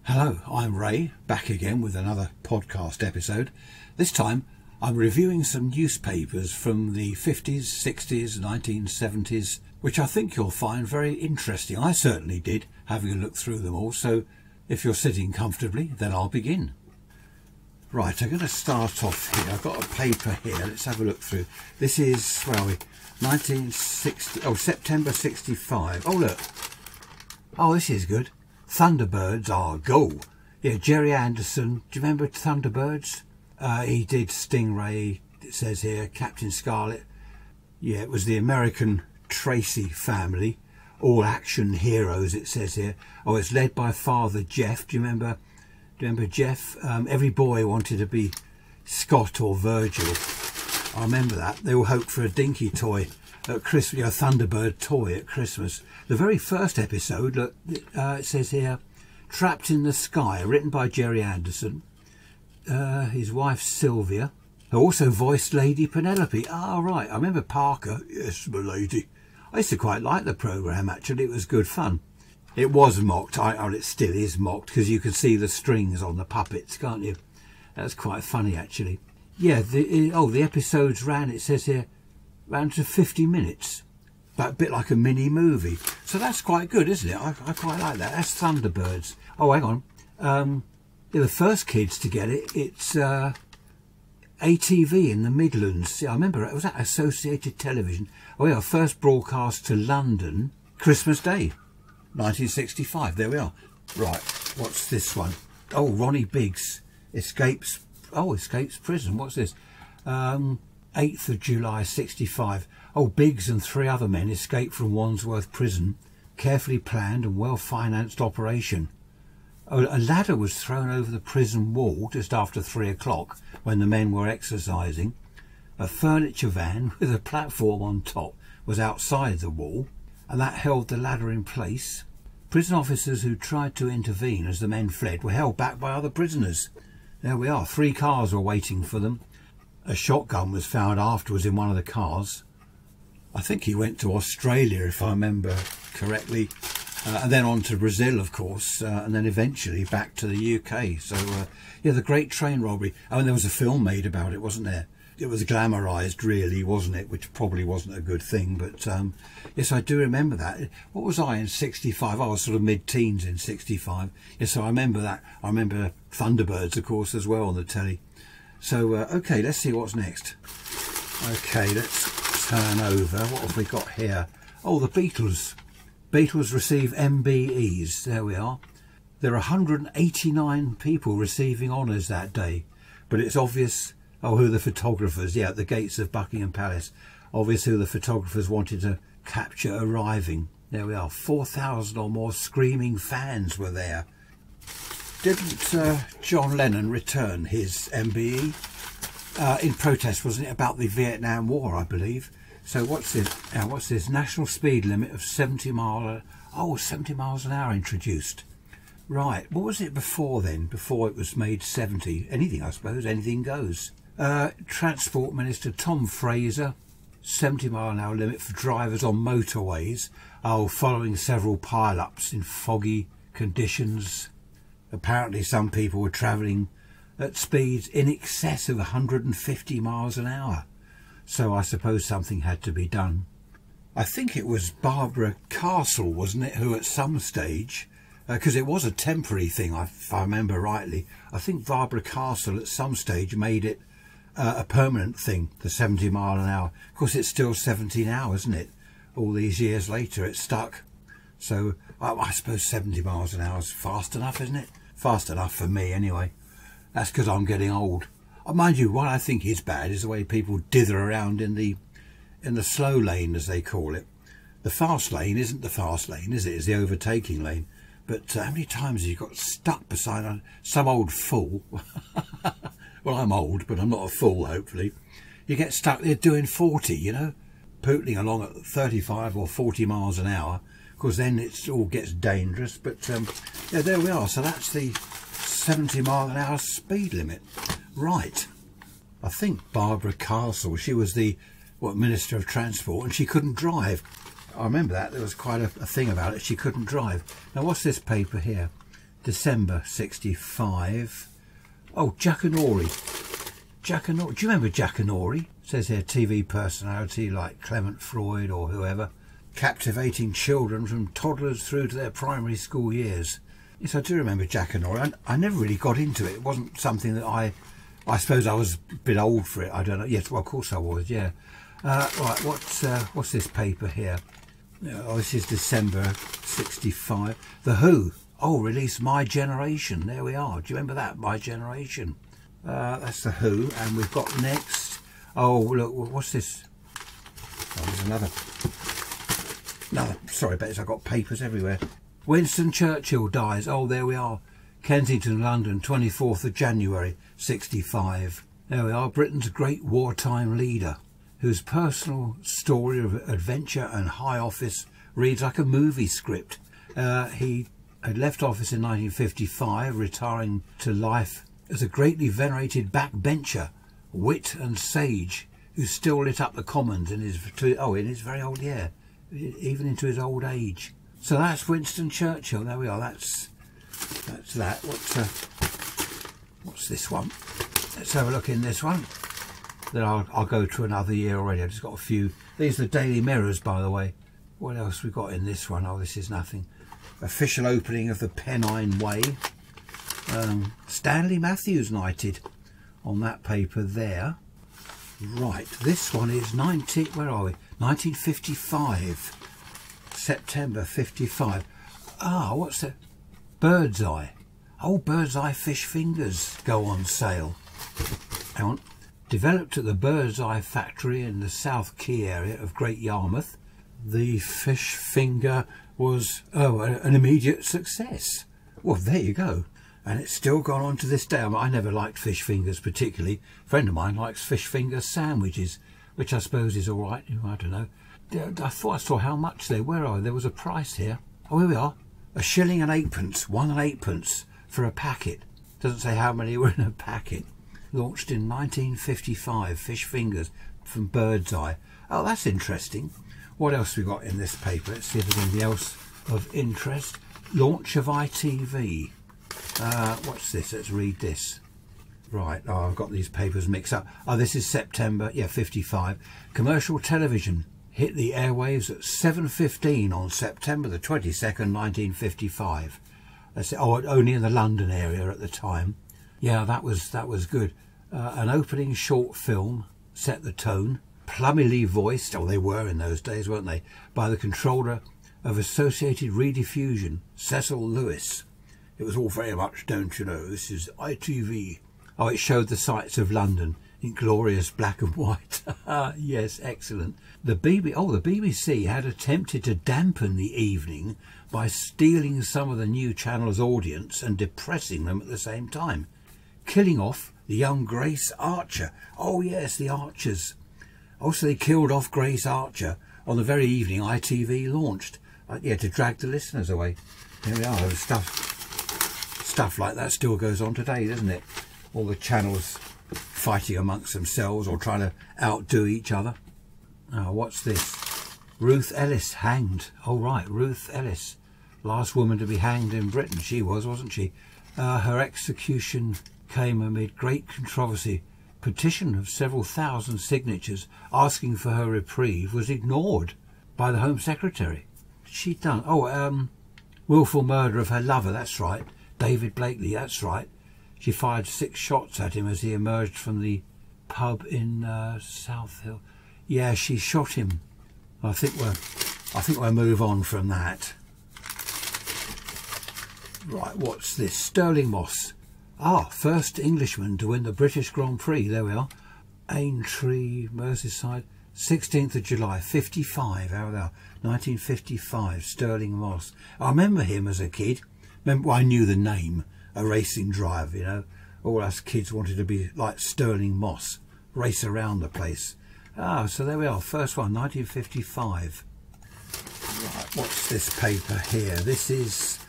Hello, I'm Ray, back again with another podcast episode. This time I'm reviewing some newspapers from the 50s, 60s, 1970s, which I think you'll find very interesting. I certainly did, having a look through them all, so if you're sitting comfortably, then I'll begin. Right, I'm going to start off here. I've got a paper here, let's have a look through. This is, where are we, 1960, September 65. Oh look, oh this is good. Thunderbirds are go. Yeah, Jerry Anderson. Do you remember Thunderbirds? He did Stingray, it says here, Captain Scarlet. Yeah, it was the American Tracy family. All action heroes, it says here. Oh, it's led by Father Jeff. Do you remember Jeff? Every boy wanted to be Scott or Virgil. I remember that. They all hoped for a dinky toy at Christmas, a Thunderbird toy at Christmas. The very first episode, look, it says here, Trapped in the Sky, written by Jerry Anderson. His wife Sylvia, who also voiced Lady Penelope. Ah, right, I remember Parker. Yes, my lady. I used to quite like the programme, actually. It was good fun. It was mocked, it still is mocked, because you can see the strings on the puppets, can't you? That's quite funny, actually. Yeah, the episodes ran, it says here, ran to 50 minutes. But a bit like a mini movie. So that's quite good, isn't it? I quite like that. That's Thunderbirds. Oh, hang on. They're the first kids to get it. It's ATV in the Midlands. I remember, was that Associated Television? Oh yeah, first broadcast to London, Christmas Day, 1965. There we are. Right, what's this one? Oh, Ronnie Biggs escapes prison. What's this? 8th of July 65. Oh, Biggs and 3 other men escaped from Wandsworth prison. Carefully planned and well-financed operation. Oh, a ladder was thrown over the prison wall just after 3 o'clock when the men were exercising. A furniture van with a platform on top was outside the wall, and that held the ladder in place. Prison officers who tried to intervene as the men fled were held back by other prisoners. There we are. 3 cars were waiting for them. A shotgun was found afterwards in one of the cars. I think he went to Australia, if I remember correctly, and then on to Brazil, of course, and then eventually back to the UK. So, yeah, the Great Train Robbery. I mean, there was a film made about it, wasn't there? It was glamorised, really, wasn't it? Which probably wasn't a good thing, but yes, I do remember that. What was I in 65? I was sort of mid-teens in 65. Yes, so I remember that. I remember Thunderbirds, of course, as well on the telly. So, okay, let's see what's next. Okay, let's turn over. What have we got here? Oh, the Beatles. Beatles receive MBEs. There we are. There are 189 people receiving honours that day. But it's obvious, oh, who the photographers, yeah, at the gates of Buckingham Palace. Obvious who the photographers wanted to capture arriving. There we are. 4,000 or more screaming fans were there. Didn't John Lennon return his MBE in protest, wasn't it, about the Vietnam War, I believe? So what's this? What's this? National speed limit of 70 miles an hour introduced. Right. What was it before then? Before it was made 70? Anything, I suppose. Anything goes. Transport Minister Tom Fraser. 70 mile an hour limit for drivers on motorways. Oh, following several pile-ups in foggy conditions. Apparently some people were travelling at speeds in excess of 150 miles an hour. So I suppose something had to be done. I think it was Barbara Castle, wasn't it, who at some stage, because it was a temporary thing, if I remember rightly, I think Barbara Castle at some stage made it a permanent thing, the 70 mile an hour. Of course, it's still 70 now, isn't it? All these years later, it's stuck. So I suppose 70 miles an hour is fast enough, isn't it? Fast enough for me, anyway. That's because I'm getting old. Mind you, what I think is bad is the way people dither around in the slow lane, as they call it. The fast lane isn't the fast lane, is it? It's the overtaking lane. But how many times have you got stuck beside some old fool? Well, I'm old, but I'm not a fool, hopefully. You get stuck there doing 40, you know, pootling along at 35 or 40 miles an hour. Of course, then it all gets dangerous. But yeah, there we are. So that's the 70 mile an hour speed limit. Right. I think Barbara Castle, she was the Minister of Transport, and she couldn't drive. I remember that. There was quite a thing about it. She couldn't drive. Now, what's this paper here? December 65. Oh, Jackanory. Jackanory. Do you remember Jackanory? Says here, TV personality like Clement Freud or whoever, captivating children from toddlers through to their primary school years. Yes, I do remember Jackanory. I never really got into it. It wasn't something that I suppose I was a bit old for it. I don't know. Yes, well, of course I was, yeah. Right, what's this paper here? Oh, this is December 65. The Who. Oh, released My Generation. There we are. Do you remember that? My Generation. That's The Who. And we've got next. Oh, look, what's this? Oh, there's another. Sorry, Betty, I've got papers everywhere. Winston Churchill dies. Oh, there we are. Kensington, London, 24th of January, 65. There we are. Britain's great wartime leader, whose personal story of adventure and high office reads like a movie script. He had left office in 1955, retiring to life as a greatly venerated backbencher, wit and sage, who still lit up the Commons in his very old year, even into his old age. So that's Winston Churchill. There we are. That's that. What's this one? Let's have a look in this one. Then I'll go to another year already. I've just got a few. These are the Daily Mirrors, by the way. What else we got in this one? Oh, this is nothing. Official opening of the Pennine Way. Stanley Matthews knighted on that paper there. Right, this one is 1955. September 55. Ah, what's that? Bird's Eye. Oh, Bird's Eye fish fingers go on sale. Hang on. Developed at the Bird's Eye factory in the South Quay area of Great Yarmouth, the fish finger was an immediate success. Well, there you go. And it's still gone on to this day. I never liked fish fingers particularly. A friend of mine likes fish finger sandwiches, which I suppose is all right. I don't know. I thought I saw how much they were. There was a price here. Oh, here we are. £1 and 8p, 1 and 8p for a packet. Doesn't say how many were in a packet. Launched in 1955. Fish fingers from Bird's Eye. Oh, that's interesting. What else we got in this paper? Let's see if there's anything else of interest. Launch of ITV. What's this? Let's read this. Right, oh, I've got these papers mixed up. Oh, this is September, 55. Commercial television hit the airwaves at 7:15 on September the 22nd, 1955. That's it. Oh, only in the London area at the time. Yeah, that was good. An opening short film set the tone. Plummily voiced, oh, they were in those days, weren't they, by the controller of Associated Rediffusion, Cecil Lewis. It was all very much, don't you know, this is ITV. Oh, it showed the sights of London in glorious black and white. Yes, excellent. The BBC had attempted to dampen the evening by stealing some of the new channel's audience and depressing them at the same time, killing off the young Grace Archer. Oh yes, the Archers. Also, they killed off Grace Archer on the very evening ITV launched. To drag the listeners away. There we are. Stuff like that still goes on today, doesn't it? All the channels fighting amongst themselves or trying to outdo each other. Oh, what's this? Ruth Ellis hanged. Oh, right, Ruth Ellis. Last woman to be hanged in Britain. She was, wasn't she? Her execution came amid great controversy. Petition of several thousand signatures asking for her reprieve was ignored by the Home Secretary. She'd done, willful murder of her lover, that's right. David Blakely, that's right. She fired 6 shots at him as he emerged from the pub in South Hill. Yeah, she shot him. I think we'll move on from that. Right, what's this? Sterling Moss. Ah, first Englishman to win the British Grand Prix. There we are. Aintree, Merseyside. 16th of July, 55. How there? 1955. Sterling Moss. I remember him as a kid. I knew the name. A racing driver, you know. All us kids wanted to be like Sterling Moss. Race around the place. Ah, so there we are. First one, 1955. Right, what's this paper here? This is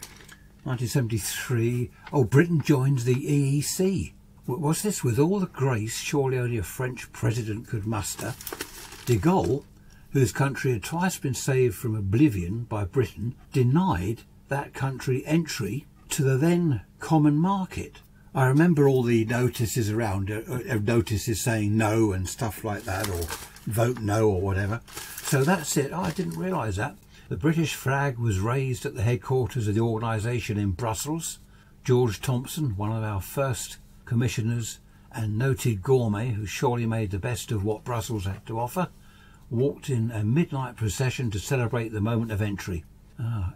1973. Oh, Britain joins the EEC. What's this? With all the grace surely only a French president could muster, de Gaulle, whose country had twice been saved from oblivion by Britain, denied that country entry to the then common market. I remember all the notices around, notices saying no and stuff like that, or vote no or whatever. So that's it. Oh, I didn't realise that. The British flag was raised at the headquarters of the organisation in Brussels. George Thompson, one of our first commissioners and noted gourmet who surely made the best of what Brussels had to offer, walked in a midnight procession to celebrate the moment of entry.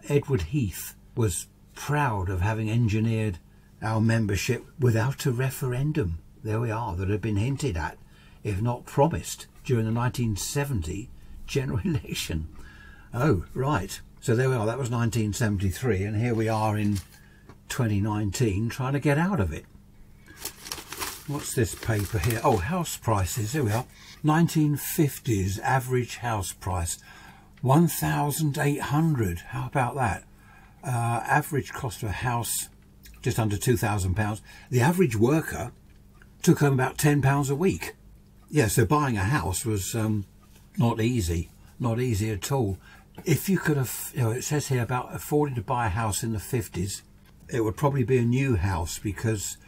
Edward Heath was proud of having engineered our membership without a referendum. There we are, that had been hinted at, if not promised, during the 1970 general election. Oh, right. So there we are, that was 1973, and here we are in 2019 trying to get out of it. What's this paper here? Oh, house prices, here we are. 1950s average house price, 1,800. How about that? Average cost of a house, just under £2,000. The average worker took home about £10 a week. Yeah, so buying a house was not easy at all. If you could have, it says here about affording to buy a house in the 50s, it would probably be a new house, because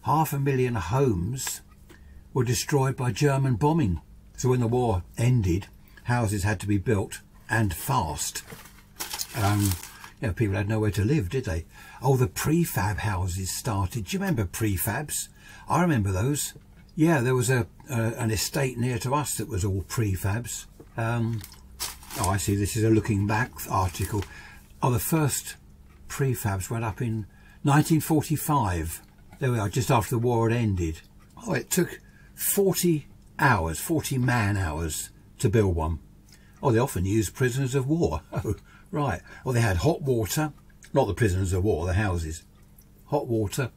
500,000 homes were destroyed by German bombing. So when the war ended, houses had to be built, and fast. People had nowhere to live, did they? Oh, the prefab houses started. Do you remember prefabs? I remember those. Yeah, there was an estate near to us that was all prefabs. Oh, I see, this is a looking back article. Oh, the first prefabs went up in 1945. There we are, just after the war had ended. Oh, it took 40 hours, 40 man hours to build one. Oh, they often used prisoners of war. Oh, right. Well, they had hot water, not the prisoners of war, the houses. Hot water,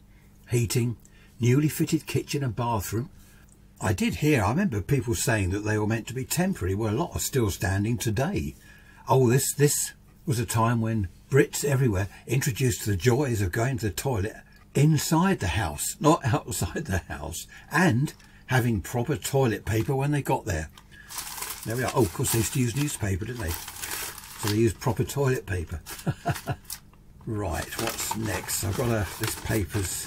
heating, newly fitted kitchen and bathroom. I remember people saying that they were meant to be temporary. Well, a lot are still standing today. Oh, this was a time when Brits everywhere introduced the joys of going to the toilet inside the house, not outside the house, and having proper toilet paper when they got there. There we are. Oh, of course, they used to use newspaper, didn't they? So they used proper toilet paper. Right, what's next? I've got this paper's...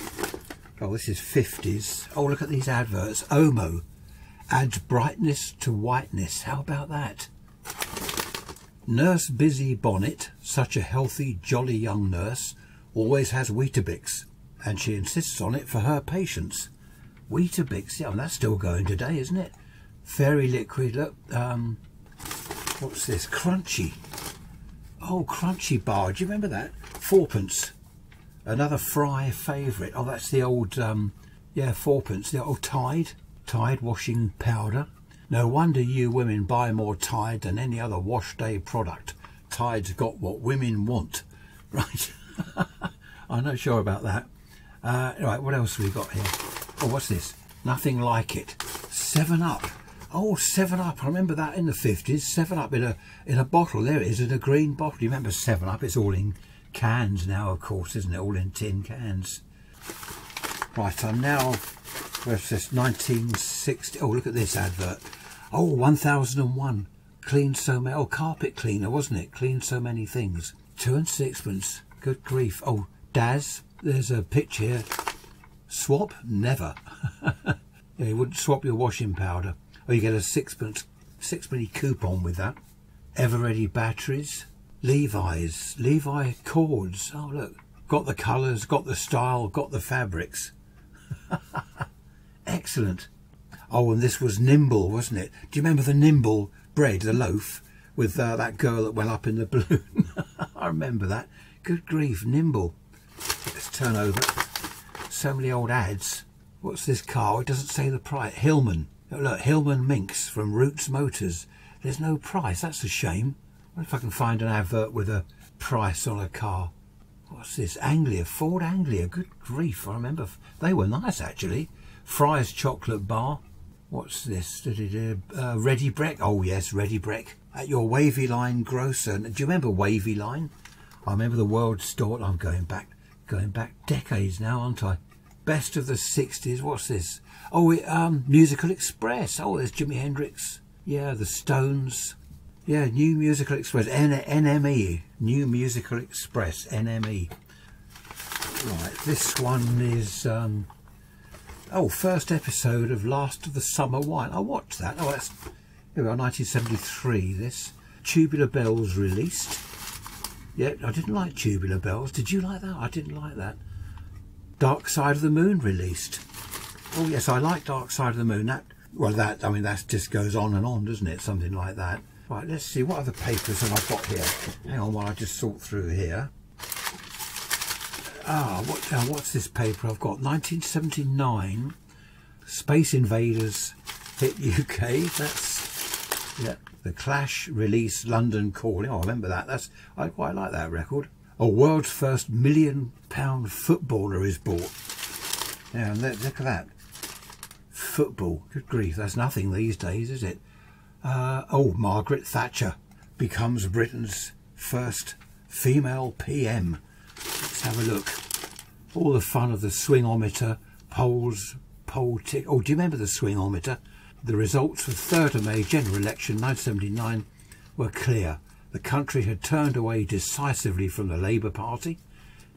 Oh, this is 50s. Oh, look at these adverts. Omo adds brightness to whiteness. How about that? Nurse Busy Bonnet, such a healthy, jolly young nurse, always has Weetabix, and she insists on it for her patients. Weetabix, yeah, that's still going today, isn't it? Fairy liquid, look. What's this? Crunchy. Oh, Crunchy bar. Do you remember that? 4p. Another Fry favourite. Oh, that's the old, 4p. The old Tide washing powder. No wonder you women buy more Tide than any other wash day product. Tide's got what women want. Right. I'm not sure about that. Right, what else have we got here? Oh, what's this? Nothing like it. 7-Up. Oh, 7-Up. I remember that in the 50s. 7-Up in a bottle. There it is, in a green bottle. You remember 7-Up? It's all in cans now, of course, isn't it? All in tin cans. Right, I'm now... Where's this? 1960. Oh, look at this advert. Oh, 1001. Cleaned so many... Oh, carpet cleaner, wasn't it? Cleaned so many things. 2 and 6p. Good grief. Oh, Daz. There's a picture here. Swap? Never. Yeah, you wouldn't swap your washing powder. Or you get a 6p coupon with that. Ever-ready batteries. Levi cords. Oh, look. Got the colours, got the style, got the fabrics. Excellent. Oh, and this was Nimble, wasn't it? Do you remember the Nimble bread, the loaf, with that girl that went up in the balloon? I remember that. Good grief, Nimble. Let's turn over. So many old ads. What's this car? It doesn't say the price. Hillman. Oh, look, Hillman Minx from Roots Motors. There's no price. That's a shame. What if I can find an advert with a price on a car? What's this? Anglia. Ford Anglia. Good grief. I remember. They were nice, actually. Fry's chocolate bar. What's this? Ready Breck. Oh, yes, Ready Breck. At your Wavy Line grocer. Do you remember Wavy Line? I remember the World Store. I'm going back decades now, aren't I? Best of the 60s. What's this? Oh, Musical Express. Oh, there's Jimi Hendrix. Yeah, the Stones. Yeah, New Musical Express. NME. New Musical Express. NME. Right, this one is first episode of Last of the Summer Wine. I watched that. Oh, that's here we are, 1973. This Tubular Bells released. Yeah, I didn't like Tubular Bells. Did you like that? I didn't like that. Dark Side of the Moon released. Oh yes, I like Dark Side of the Moon. I mean that just goes on and on, doesn't it? Something like that. Right, let's see, what other papers have I got here? Hang on while I just sort through here. What's this paper I've got? 1979, Space Invaders hit UK. That's, yeah, The Clash release London Calling. Oh, I remember that. I quite like that record. A world's first £1 million footballer is bought. Yeah, and look at that. Football, good grief, that's nothing these days, is it? Margaret Thatcher becomes Britain's first female PM. Let's have a look. All the fun of the swingometer, poll tick. Oh, do you remember the swingometer? The results of 3rd of May general election 1979 were clear. The country had turned away decisively from the Labour Party.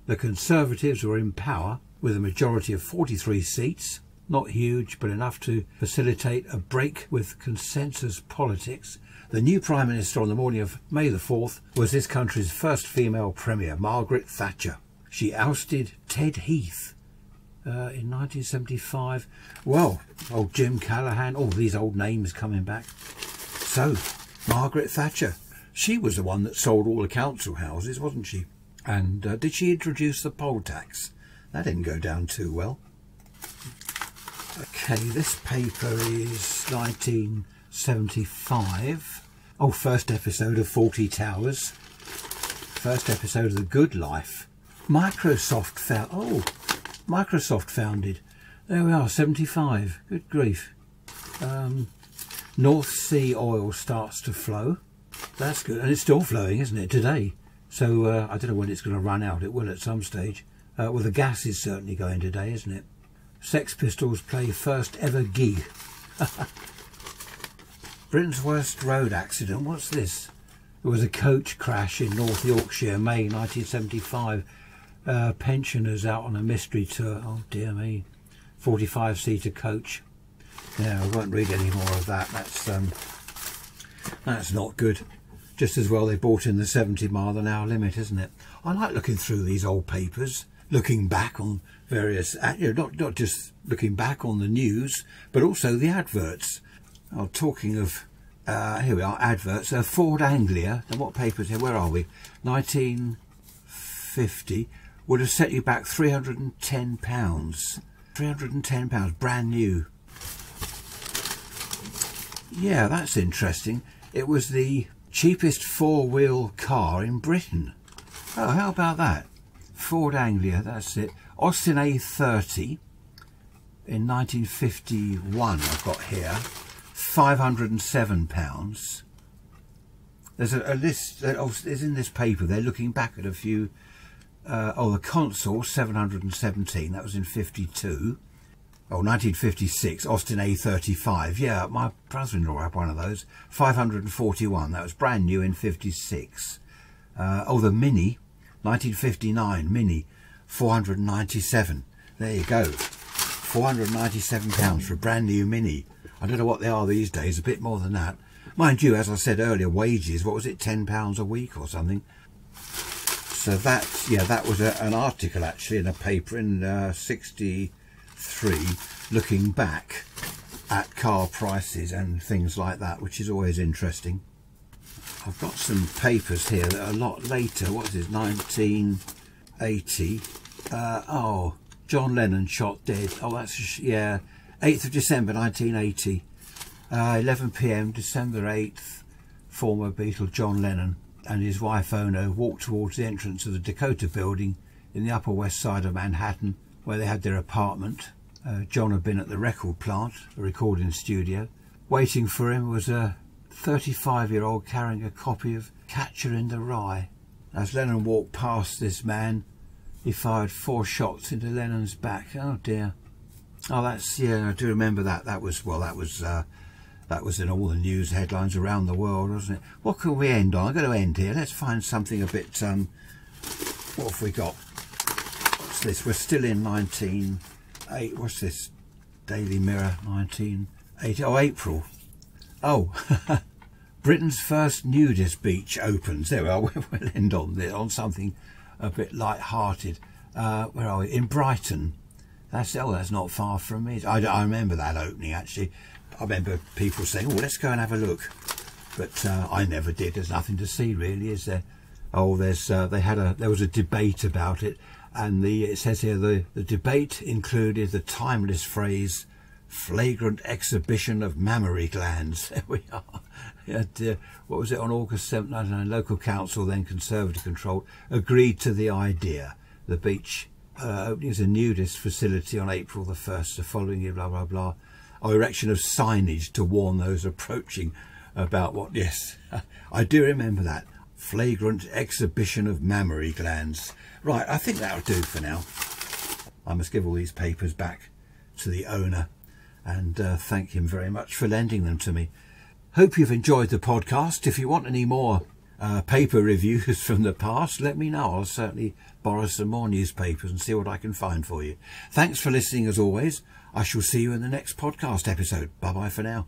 The Conservatives were in power with a majority of 43 seats. Not huge, but enough to facilitate a break with consensus politics. The new Prime Minister on the morning of May the 4th was this country's first female Premier, Margaret Thatcher. She ousted Ted Heath in 1975. Well, old Jim Callaghan, all these old names coming back. So, Margaret Thatcher, she was the one that sold all the council houses, wasn't she? And did she introduce the poll tax? That didn't go down too well. Okay, this paper is 1975. Oh, first episode of 40 Towers. First episode of The Good Life. Microsoft founded. There we are, 75. Good grief. North Sea oil starts to flow. That's good. And it's still flowing, isn't it, today? So I don't know when it's going to run out. It will at some stage. Well, the gas is certainly going today, isn't it? Sex Pistols play first ever gig. Britain's worst road accident. What's this? There was a coach crash in North Yorkshire, May 1975. Pensioners out on a mystery tour. Oh dear me. 45-seater coach. Yeah, I won't read any more of that. That's not good. Just as well they brought in the 70-mile-an-hour limit, isn't it? I like looking through these old papers, looking back on various, not just looking back on the news, but also the adverts. Oh, talking of, here we are, adverts. Ford Anglia, and what papers here? Where are we? 1950 would have set you back £310. £310, brand new. Yeah, that's interesting. It was the cheapest four-wheel car in Britain. Oh, how about that? Ford Anglia, that's it. Austin A30 in 1951 I've got here. £507. There's a list is in this paper. They're looking back at a few. The Consul 717. That was in 52. Oh, 1956. Austin A35. Yeah, my brother-in-law had one of those. 541. That was brand new in 56. The Mini. 1959 Mini, 497. There you go, £497 for a brand new Mini. I don't know what they are these days, a bit more than that. Mind you, as I said earlier, wages, what was it, £10 a week or something? So that was an article actually in a paper in 63, looking back at car prices and things like that, which is always interesting. I've got some papers here that are a lot later. What is this? 1980. John Lennon shot dead. Oh, that's, yeah, 8th of December 1980. 11 PM, December 8th. Former Beatle John Lennon and his wife Ono walked towards the entrance of the Dakota building in the Upper West Side of Manhattan, where they had their apartment. John had been at the record plant, a recording studio. Waiting for him was a 35-year-old carrying a copy of Catcher in the Rye. As Lennon walked past this man, he fired 4 shots into Lennon's back. Oh dear. Oh, that's, yeah, I do remember that. That was in all the news headlines around the world, wasn't it? What can we end on? I'm going to end here. Let's find something a bit, what have we got? what's this? We're still in 1980. What's this? Daily Mirror, 1980. Oh, April. Oh, Britain's first nudist beach opens. There we are. We'll end on something a bit light-hearted. Where are we? In Brighton. That's not far from me. I remember that opening, actually. I remember people saying, "Oh, let's go and have a look," but I never did. There's nothing to see, really, is there? Oh, there was a debate about it, and it says here the debate included the timeless phrase "flagrant exhibition of mammary glands." There we are. What was it, on August 7th, 1999, local council, then Conservative controlled, agreed to the idea. The beach opening as a nudist facility on April the 1st, the following year, blah, blah, blah. Oh, erection of signage to warn those approaching about what, yes, I do remember that. Flagrant exhibition of mammary glands. Right, I think that'll do for now. I must give all these papers back to the owner and thank him very much for lending them to me. Hope you've enjoyed the podcast. If you want any more paper reviews from the past, let me know. I'll certainly borrow some more newspapers and see what I can find for you. Thanks for listening as always. I shall see you in the next podcast episode. Bye bye for now.